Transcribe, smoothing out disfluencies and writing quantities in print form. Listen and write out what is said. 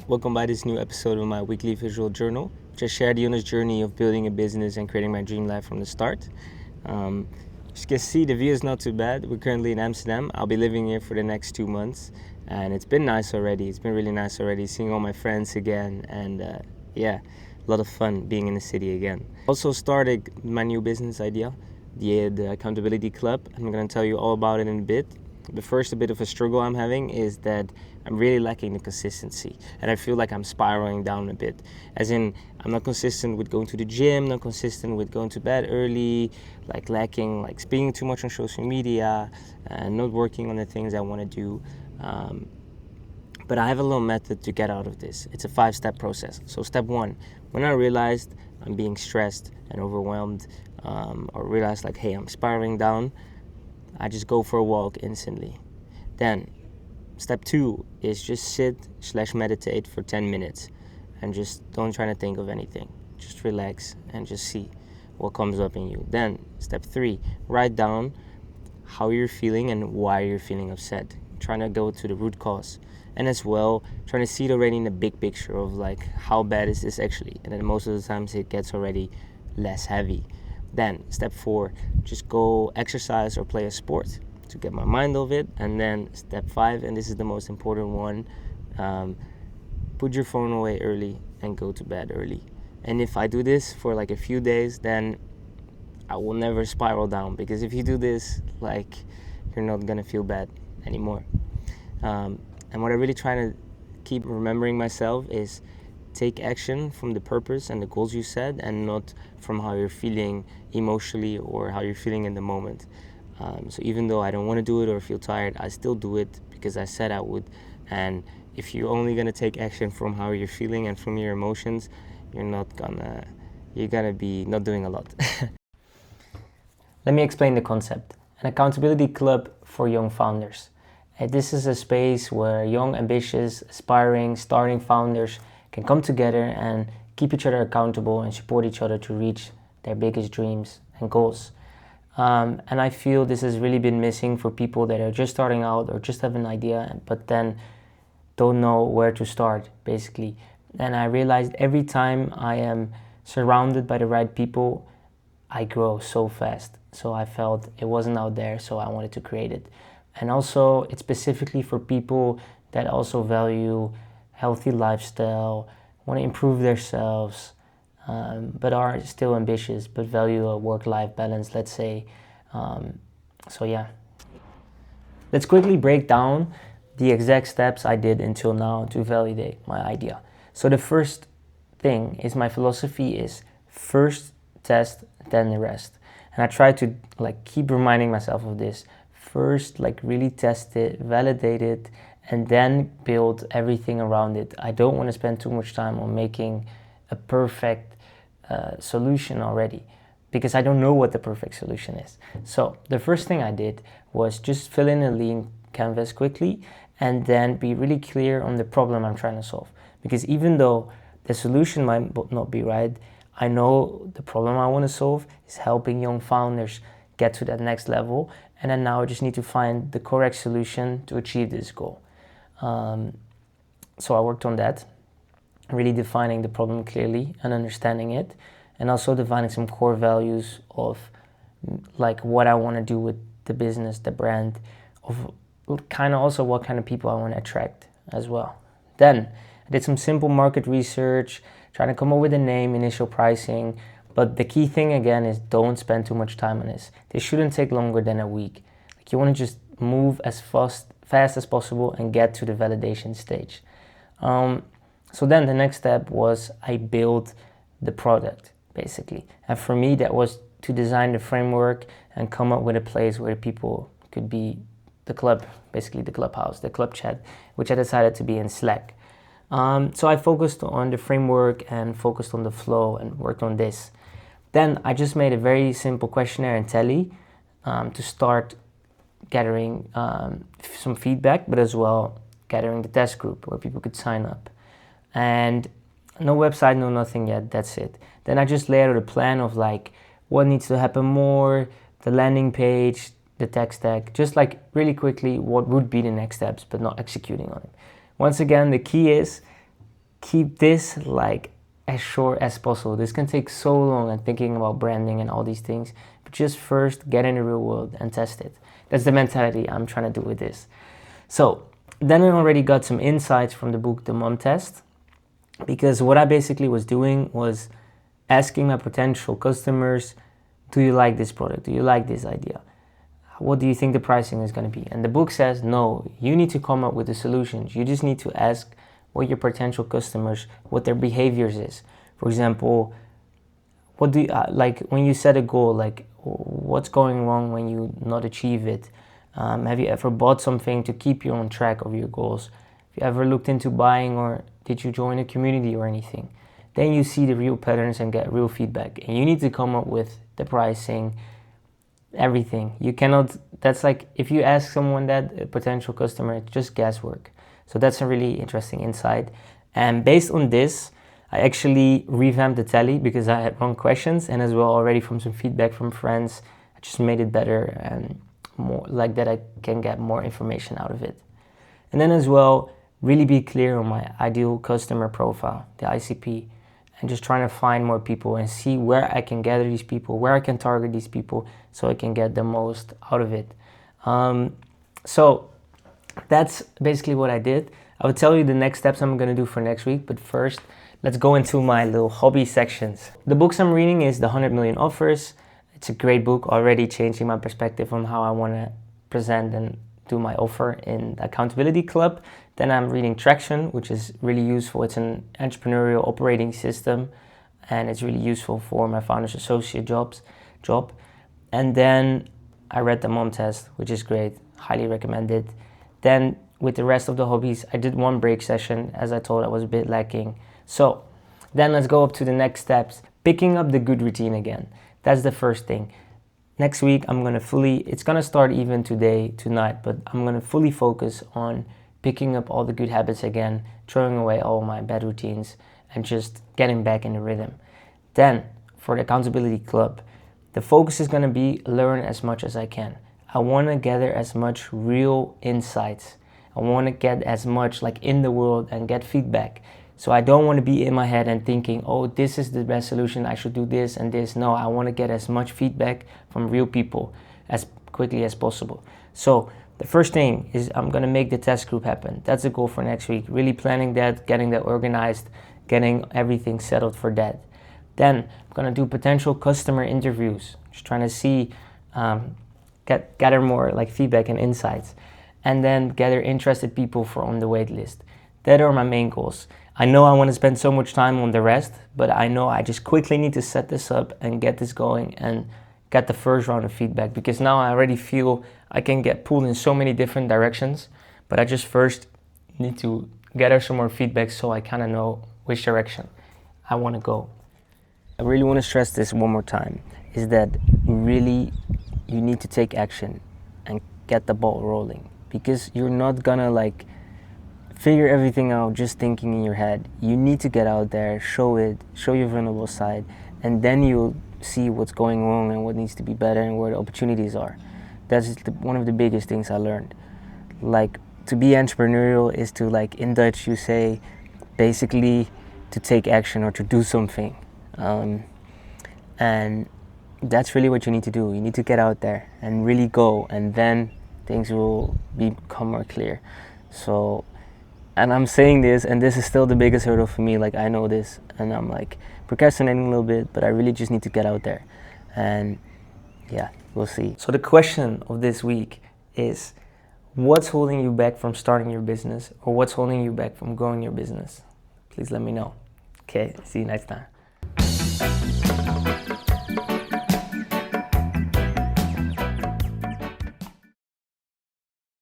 Welcome by this new episode of my weekly visual journal, which I share the owner's journey of building a business and creating my dream life from the start. As you can see, the view is not too bad. We're currently in Amsterdam. I'll be living here for the next 2 months, and it's been nice already. It's been really nice already, seeing all my friends again, and a lot of fun being in the city again. Also started my new business idea, the Accountability Club. I'm going to tell you all about it in a bit. But first, a bit of a struggle I'm having is that I'm really lacking the consistency, and I feel like I'm spiraling down a bit. As in, I'm not consistent with going to the gym, not consistent with going to bed early, lacking, speaking too much on social media, and not working on the things I want to do. But I have a little method to get out of this. It's a 5-step process. So step 1, when I realized I'm being stressed and overwhelmed, or realized hey, I'm spiraling down, I just go for a walk instantly. Then, step 2 is just sit/meditate for 10 minutes and just don't try to think of anything. Just relax and just see what comes up in you. Then, step 3, write down how you're feeling and why you're feeling upset. Trying to go to the root cause. And as well, trying to see it already in the big picture of how bad is this actually. And then most of the times it gets already less heavy. Then, step 4, just go exercise or play a sport to get my mind off it. And then step 5, and this is the most important one, put your phone away early and go to bed early. And if I do this for a few days, then I will never spiral down, because if you do this, you're not gonna feel bad anymore. And what I really try to keep remembering myself is take action from the purpose and the goals you set, and not from how you're feeling emotionally or how you're feeling in the moment. So even though I don't want to do it or feel tired, I still do it because I said I would. And if you're only going to take action from how you're feeling and from your emotions, you're gonna be not doing a lot. Let me explain the concept. An accountability club for young founders. This is a space where young, ambitious, aspiring, starting founders can come together and keep each other accountable and support each other to reach their biggest dreams and goals. And I feel this has really been missing for people that are just starting out or just have an idea, but then don't know where to start, basically. And I realized every time I am surrounded by the right people, I grow so fast. So I felt it wasn't out there, so I wanted to create it. And also, it's specifically for people that also value healthy lifestyle, want to improve themselves, but are still ambitious, but value a work-life balance, let's say. Let's quickly break down the exact steps I did until now to validate my idea. So the first thing is, my philosophy is first test, then the rest. And I try to keep reminding myself of this. First, really test it, validate it, and then build everything around it. I don't want to spend too much time on making a perfect solution already, because I don't know what the perfect solution is. So the first thing I did was just fill in a lean canvas quickly, and then be really clear on the problem I'm trying to solve. Because even though the solution might not be right, I know the problem I want to solve is helping young founders get to that next level, and then now I just need to find the correct solution to achieve this goal. So I worked on that, really defining the problem clearly and understanding it, and also defining some core values of what I want to do with the business, the brand, of kind of also what kind of people I want to attract as well. Then I did some simple market research, trying to come up with a name, initial pricing, but the key thing again is don't spend too much time on this. This shouldn't take longer than a week. You want to just move as fast as possible and get to the validation stage. So then the next step was I built the product, basically. And for me, that was to design the framework and come up with a place where people could be the club, basically the clubhouse, the club chat, which I decided to be in Slack. So I focused on the framework and focused on the flow and worked on this. Then I just made a very simple questionnaire in Tele to start gathering some feedback, but as well gathering the test group where people could sign up. And no website, no nothing yet, that's it. Then I just laid out a plan of what needs to happen more, the landing page, the tech stack, just really quickly what would be the next steps, but not executing on it. Once again, the key is keep this like as short as possible. This can take so long and thinking about branding and all these things, but just first get in the real world and test it. That's the mentality I'm trying to do with this. So then I already got some insights from the book, The Mom Test, because what I basically was doing was asking my potential customers, do you like this product? Do you like this idea? What do you think the pricing is going to be? And the book says, no, you need to come up with the solutions. You just need to ask what your potential customers, what their behaviors is. For example, what do you, like when you set a goal, like what's going wrong when you not achieve it? Have you ever bought something to keep you on track of your goals? Have you ever looked into buying, or did you join a community or anything? Then you see the real patterns and get real feedback. And you need to come up with the pricing, everything. You cannot, that's like, if you ask someone that, a potential customer, it's just guesswork. So that's a really interesting insight. And based on this, I actually revamped the tally because I had wrong questions, and as well already from some feedback from friends, I just made it better and more like that I can get more information out of it. And then as well, really be clear on my ideal customer profile, the ICP, and just trying to find more people and see where I can gather these people, where I can target these people so I can get the most out of it. So that's basically what I did. I will tell you the next steps I'm going to do for next week, but first, let's go into my little hobby sections. The books I'm reading is The 100 Million Offers. It's a great book, already changing my perspective on how I want to present and do my offer in the Accountability Club. Then I'm reading Traction, which is really useful. It's an entrepreneurial operating system, and it's really useful for my founder's associate job. And then I read The Mom Test, which is great, highly recommended. Then with the rest of the hobbies, I did one break session, as I told I was a bit lacking. So then let's go up to the next steps. Picking up the good routine again. That's the first thing. Next week, it's gonna start even tonight, but I'm gonna fully focus on picking up all the good habits again, throwing away all my bad routines, and just getting back in the rhythm. Then, for the Accountability Club, the focus is gonna be learn as much as I can. I wanna gather as much real insights. I wanna get as much like in the world and get feedback. So I don't want to be in my head and thinking, oh, this is the best solution, I should do this and this. No, I want to get as much feedback from real people as quickly as possible. So the first thing is I'm going to make the test group happen. That's the goal for next week. Really planning that, getting that organized, getting everything settled for that. Then I'm going to do potential customer interviews, just trying to see, gather more like feedback and insights. And then gather interested people for on the wait list. That are my main goals. I know I want to spend so much time on the rest, but I know I just quickly need to set this up and get this going and get the first round of feedback, because now I already feel I can get pulled in so many different directions, but I just first need to gather some more feedback so I kind of know which direction I want to go. I really want to stress this one more time, is that really you need to take action and get the ball rolling, because you're not gonna like figure everything out just thinking in your head. You need to get out there, show your vulnerable side, and then you'll see what's going wrong and what needs to be better and where the opportunities are. That's one of the biggest things I learned. Like, to be entrepreneurial is to, like, in Dutch you say basically to take action or to do something, and that's really what you need to do. You need to get out there and really go, and then things will become more clear. So, and I'm saying this, and this is still the biggest hurdle for me. Like, I know this, and I'm like procrastinating a little bit, but I really just need to get out there. And yeah, we'll see. So the question of this week is, what's holding you back from starting your business, or what's holding you back from growing your business? Please let me know. Okay, see you next time.